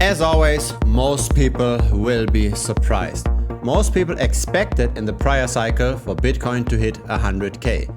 As always, most people will be surprised. Most people expected in the prior cycle for Bitcoin to hit 100K.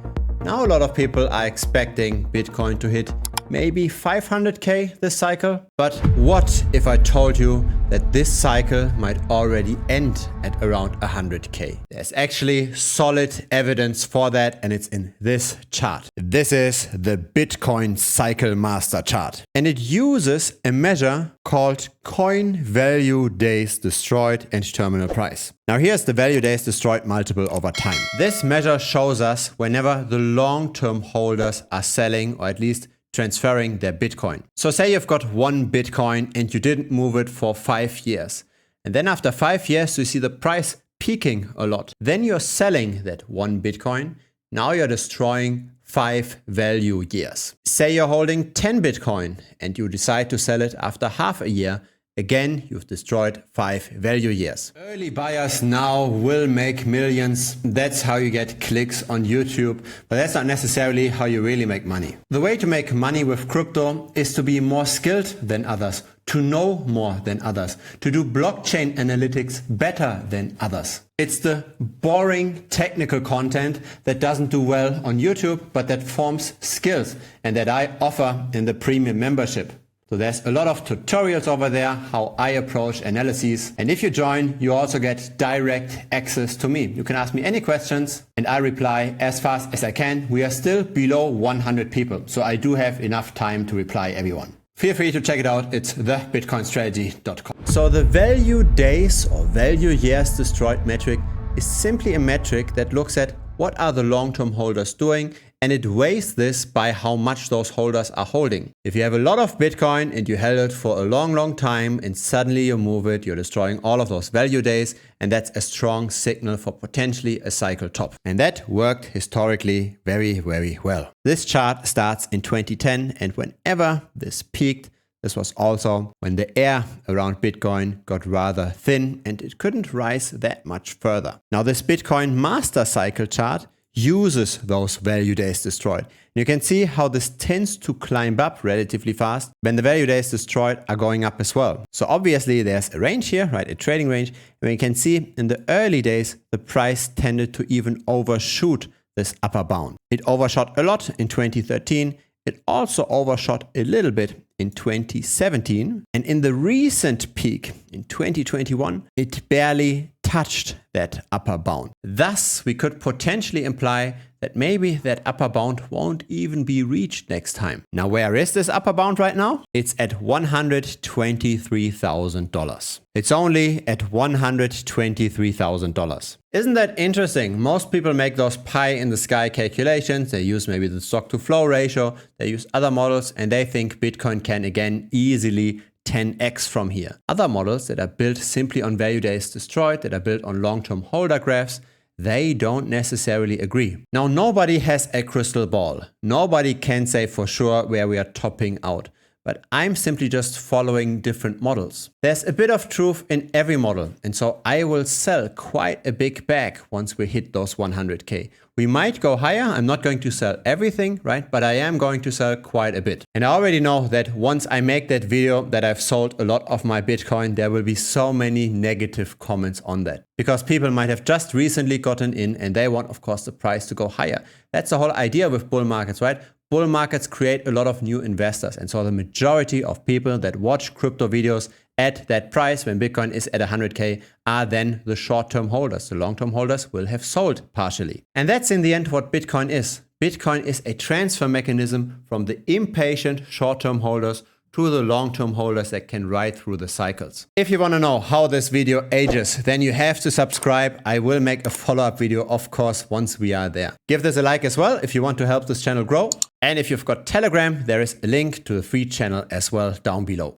Now a lot of people are expecting Bitcoin to hit maybe 500K this cycle. But what if I told you that this cycle might already end at around 100K? There's actually solid evidence for that, and it's in this chart. This is the Bitcoin Cycle Master chart, and it uses a measure called coin value days destroyed and terminal price. Now here's the value days destroyed multiple over time. This measure shows us whenever the long-term holders are selling, or at least transferring their Bitcoin. So say you've got one Bitcoin and you didn't move it for 5 years. And then after 5 years, you see the price peaking a lot. Then you're selling that one Bitcoin. Now you're destroying 5 value years. Say you're holding 10 Bitcoin and you decide to sell it after half a year. Again, you've destroyed 5 value years. Early buyers now will make millions. That's how you get clicks on YouTube, but that's not necessarily how you really make money. The way to make money with crypto is to be more skilled than others, to know more than others, to do blockchain analytics better than others. It's the boring technical content that doesn't do well on YouTube, but that forms skills and that I offer in the premium membership. So there's a lot of tutorials over there, how I approach analyses. And if you join, you also get direct access to me. You can ask me any questions and I reply as fast as I can. We are still below 100 people, so I do have enough time to reply everyone. Feel free to check it out. It's thebitcoinstrategy.com. So the value days or value years destroyed metric is simply a metric that looks at what are the long-term holders doing, and it weighs this by how much those holders are holding. If you have a lot of Bitcoin and you held it for a long time and suddenly you move it, you're destroying all of those value days, and that's a strong signal for potentially a cycle top. And that worked historically very well. This chart starts in 2010, and whenever this peaked, this was also when the air around Bitcoin got rather thin and it couldn't rise that much further. Now this Bitcoin master cycle chart uses those value days destroyed. And you can see how this tends to climb up relatively fast when the value days destroyed are going up as well. So obviously there's a range here, right? A trading range. And you can see in the early days, the price tended to even overshoot this upper bound. It overshot a lot in 2013. It also overshot a little bit in 2017. And in the recent peak in 2021, it barely touched that upper bound. Thus, we could potentially imply that maybe that upper bound won't even be reached next time. Now, where is this upper bound right now? It's at $123,000. It's only at $123,000. Isn't that interesting? Most people make those pie in the sky calculations. They use maybe the stock to flow ratio. They use other models and they think Bitcoin can again easily 10x from here. Other models that are built simply on value days destroyed, that are built on long-term holder graphs, they don't necessarily agree. Now, nobody has a crystal ball. Nobody can say for sure where we are topping out. But I'm simply just following different models. There's a bit of truth in every model. And so I will sell quite a big bag once we hit those 100K. We might go higher. I'm not going to sell everything, right? But I am going to sell quite a bit. And I already know that once I make that video that I've sold a lot of my Bitcoin, there will be so many negative comments on that. Because people might have just recently gotten in and they want, of course, the price to go higher. That's the whole idea with bull markets, right? Bull markets create a lot of new investors. And so the majority of people that watch crypto videos at that price when Bitcoin is at 100K are then the short-term holders. The long-term holders will have sold partially. And that's in the end what Bitcoin is. Bitcoin is a transfer mechanism from the impatient short-term holders to the long-term holders that can ride through the cycles. If you want to know how this video ages, then you have to subscribe. I will make a follow-up video, of course, once we are there. Give this a like as well if you want to help this channel grow. And if you've got Telegram, there is a link to the free channel as well down below.